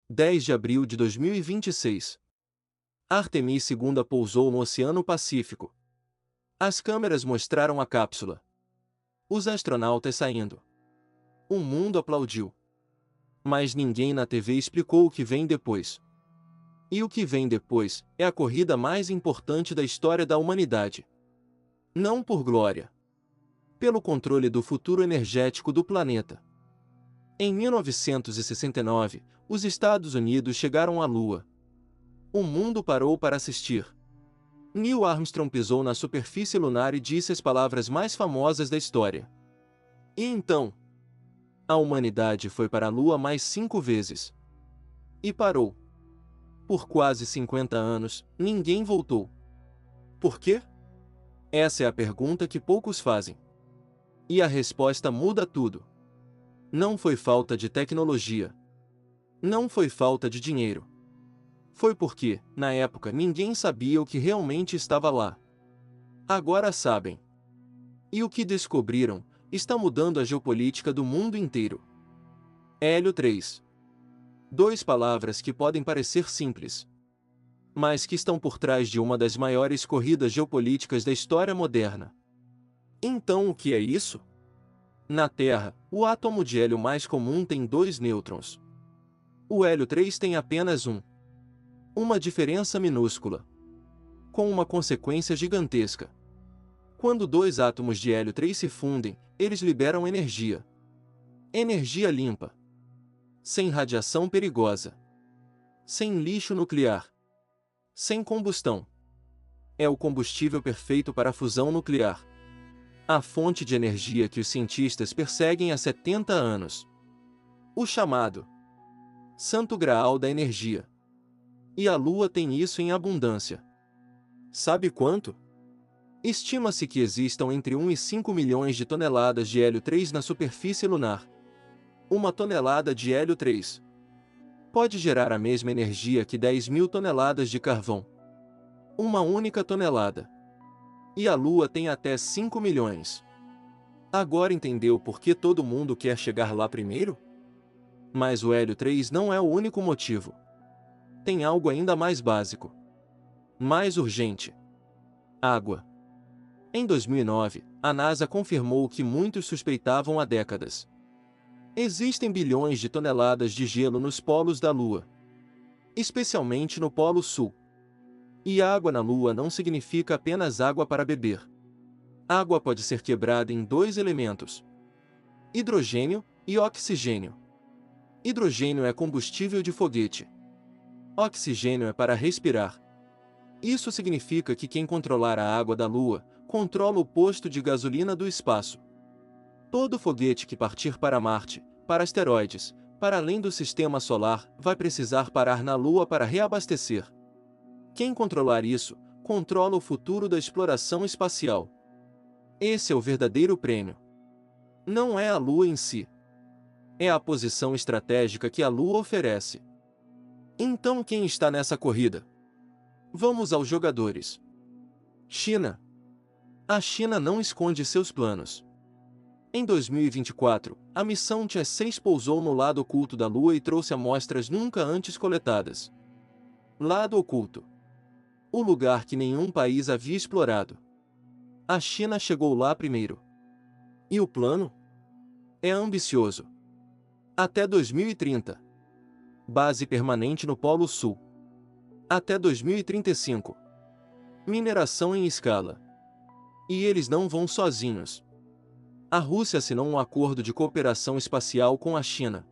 10 de abril de 2026. Artemis II pousou no Oceano Pacífico. As câmeras mostraram a cápsula. Os astronautas saindo. O mundo aplaudiu. Mas ninguém na TV explicou o que vem depois. E o que vem depois é a corrida mais importante da história da humanidade. Não por glória. Pelo controle do futuro energético do planeta. Em 1969, os Estados Unidos chegaram à Lua. O mundo parou para assistir. Neil Armstrong pisou na superfície lunar e disse as palavras mais famosas da história. E então? A humanidade foi para a Lua mais 5 vezes. E parou. Por quase 50 anos, ninguém voltou. Por quê? Essa é a pergunta que poucos fazem. E a resposta muda tudo. Não foi falta de tecnologia. Não foi falta de dinheiro. Foi porque, na época, ninguém sabia o que realmente estava lá. Agora sabem. E o que descobriram está mudando a geopolítica do mundo inteiro. Hélio 3. 2 palavras que podem parecer simples, mas que estão por trás de uma das maiores corridas geopolíticas da história moderna. Então o que é isso? Na Terra, o átomo de hélio mais comum tem 2 nêutrons. O hélio 3 tem apenas um. Uma diferença minúscula, com uma consequência gigantesca. Quando 2 átomos de hélio 3 se fundem, eles liberam energia. Energia limpa. Sem radiação perigosa. Sem lixo nuclear. Sem combustão. É o combustível perfeito para a fusão nuclear. A fonte de energia que os cientistas perseguem há 70 anos. O chamado Santo Graal da energia. E a Lua tem isso em abundância. Sabe quanto? Estima-se que existam entre 1 e 5 milhões de toneladas de hélio 3 na superfície lunar. 1 tonelada de hélio 3 pode gerar a mesma energia que 10.000 toneladas de carvão. Uma única tonelada. E a Lua tem até 5 milhões. Agora entendeu por que todo mundo quer chegar lá primeiro? Mas o hélio 3 não é o único motivo. Tem algo ainda mais básico. Mais urgente. Água. Em 2009, a NASA confirmou o que muitos suspeitavam há décadas. Existem bilhões de toneladas de gelo nos polos da Lua. Especialmente no Polo Sul. E água na Lua não significa apenas água para beber. Água pode ser quebrada em 2 elementos: hidrogênio e oxigênio. Hidrogênio é combustível de foguete. Oxigênio é para respirar. Isso significa que quem controlar a água da Lua, controla o posto de gasolina do espaço. Todo foguete que partir para Marte, para asteroides, para além do sistema solar, vai precisar parar na Lua para reabastecer. Quem controlar isso, controla o futuro da exploração espacial. Esse é o verdadeiro prêmio. Não é a Lua em si. É a posição estratégica que a Lua oferece. Então quem está nessa corrida? Vamos aos jogadores. China. A China não esconde seus planos. Em 2024, a missão Tia-6 pousou no lado oculto da Lua e trouxe amostras nunca antes coletadas. Lado oculto. O lugar que nenhum país havia explorado. A China chegou lá primeiro. E o plano? É ambicioso. Até 2030. Base permanente no Polo Sul. Até 2035. Mineração em escala. E eles não vão sozinhos. A Rússia assinou um acordo de cooperação espacial com a China.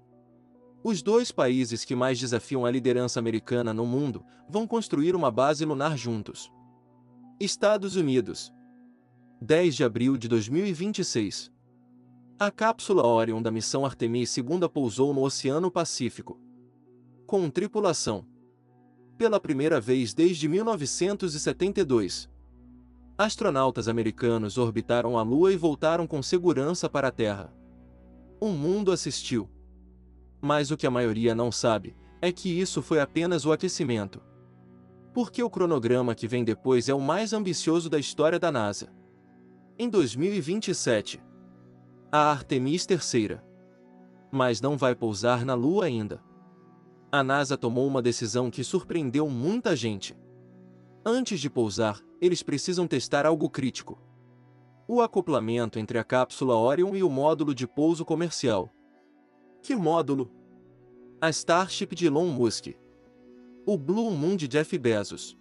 Os 2 países que mais desafiam a liderança americana no mundo vão construir uma base lunar juntos. Estados Unidos. 10 de abril de 2026. A cápsula Orion da missão Artemis II pousou no Oceano Pacífico. Com tripulação. Pela primeira vez desde 1972. Astronautas americanos orbitaram a Lua e voltaram com segurança para a Terra. O mundo assistiu. Mas o que a maioria não sabe é que isso foi apenas o aquecimento. Porque o cronograma que vem depois é o mais ambicioso da história da NASA. Em 2027, a Artemis III. Mas não vai pousar na Lua ainda. A NASA tomou uma decisão que surpreendeu muita gente. Antes de pousar, eles precisam testar algo crítico: o acoplamento entre a cápsula Orion e o módulo de pouso comercial. Que módulo? A Starship de Elon Musk. O Blue Moon de Jeff Bezos.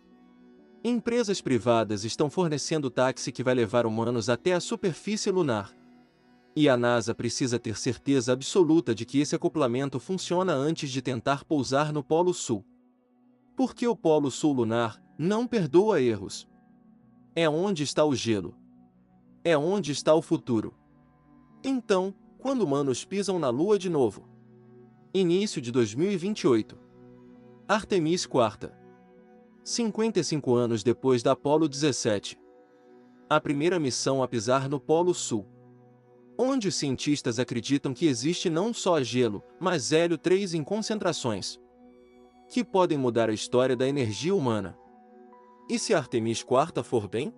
Empresas privadas estão fornecendo o táxi que vai levar humanos até a superfície lunar. E a NASA precisa ter certeza absoluta de que esse acoplamento funciona antes de tentar pousar no Polo Sul. Porque o Polo Sul lunar não perdoa erros. É onde está o gelo. É onde está o futuro. Então, quando humanos pisam na Lua de novo? Início de 2028. Artemis IV. 55 anos depois da Apollo 17. A primeira missão a pisar no Polo Sul. Onde os cientistas acreditam que existe não só gelo, mas hélio 3 em concentrações que podem mudar a história da energia humana. E se Artemis IV for bem?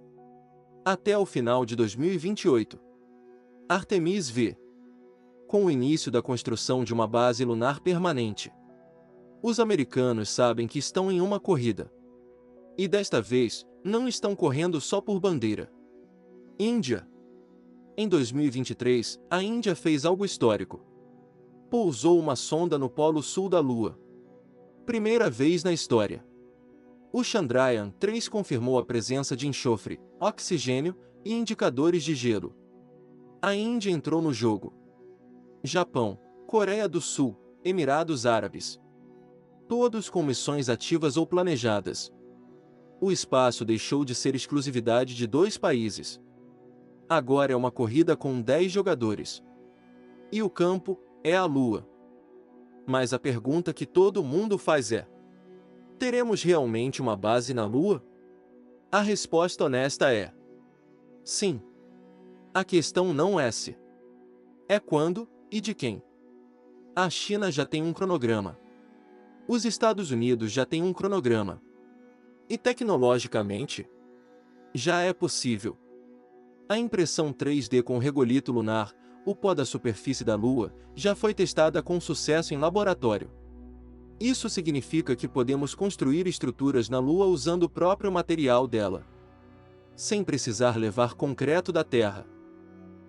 Até o final de 2028. Artemis V. Com o início da construção de uma base lunar permanente. Os americanos sabem que estão em uma corrida. E desta vez, não estão correndo só por bandeira. Índia. Em 2023, a Índia fez algo histórico. Pousou uma sonda no Polo Sul da Lua. Primeira vez na história. O Chandrayaan-3 confirmou a presença de enxofre, oxigênio e indicadores de gelo. A Índia entrou no jogo. Japão, Coreia do Sul, Emirados Árabes. Todos com missões ativas ou planejadas. O espaço deixou de ser exclusividade de 2 países. Agora é uma corrida com 10 jogadores. E o campo é a Lua. Mas a pergunta que todo mundo faz é: teremos realmente uma base na Lua? A resposta honesta é: sim. A questão não é se. É quando e de quem. A China já tem um cronograma. Os Estados Unidos já têm um cronograma. E tecnologicamente, já é possível. A impressão 3D com regolito lunar, o pó da superfície da Lua, já foi testada com sucesso em laboratório. Isso significa que podemos construir estruturas na Lua usando o próprio material dela, sem precisar levar concreto da Terra.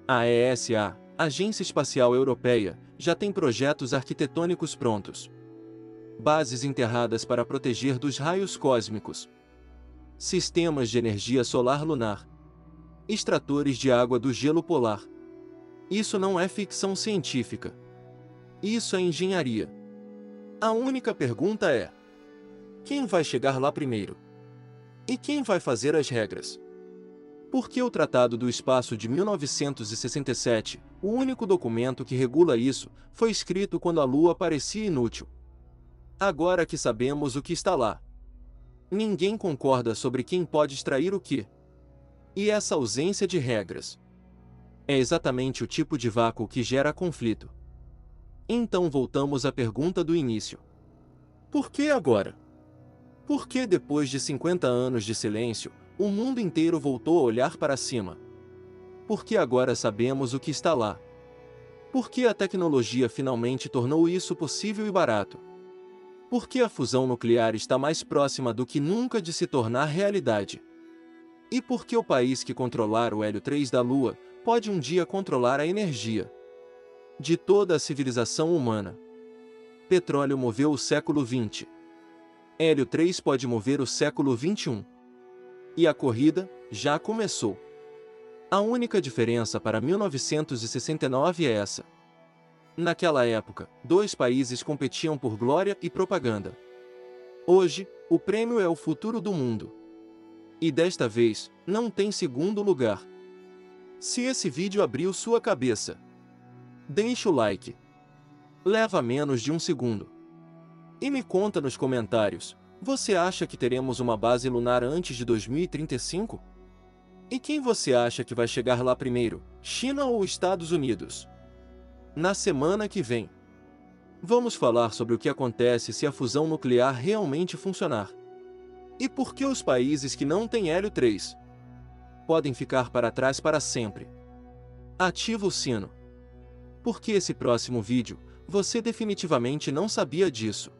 A ESA, Agência Espacial Europeia, já tem projetos arquitetônicos prontos. Bases enterradas para proteger dos raios cósmicos. Sistemas de energia solar lunar. Extratores de água do gelo polar. Isso não é ficção científica. Isso é engenharia. A única pergunta é: quem vai chegar lá primeiro? E quem vai fazer as regras? Porque o Tratado do Espaço de 1967, o único documento que regula isso, foi escrito quando a Lua parecia inútil. Agora que sabemos o que está lá, ninguém concorda sobre quem pode extrair o que. E essa ausência de regras é exatamente o tipo de vácuo que gera conflito. Então voltamos à pergunta do início. Por que agora? Por que depois de 50 anos de silêncio, o mundo inteiro voltou a olhar para cima? Por que agora sabemos o que está lá? Por que a tecnologia finalmente tornou isso possível e barato? Por que a fusão nuclear está mais próxima do que nunca de se tornar realidade? E por que o país que controlar o hélio 3 da Lua pode um dia controlar a energia de toda a civilização humana? Petróleo moveu o século XX. Hélio 3 pode mover o século XXI. E a corrida já começou. A única diferença para 1969 é essa. Naquela época, 2 países competiam por glória e propaganda. Hoje, o prêmio é o futuro do mundo. E desta vez, não tem segundo lugar. Se esse vídeo abriu sua cabeça, deixa o like. Leva menos de 1 segundo. E me conta nos comentários, você acha que teremos uma base lunar antes de 2035? E quem você acha que vai chegar lá primeiro, China ou Estados Unidos? Na semana que vem, vamos falar sobre o que acontece se a fusão nuclear realmente funcionar. E por que os países que não têm hélio 3 podem ficar para trás para sempre. Ativa o sino. Porque esse próximo vídeo, você definitivamente não sabia disso.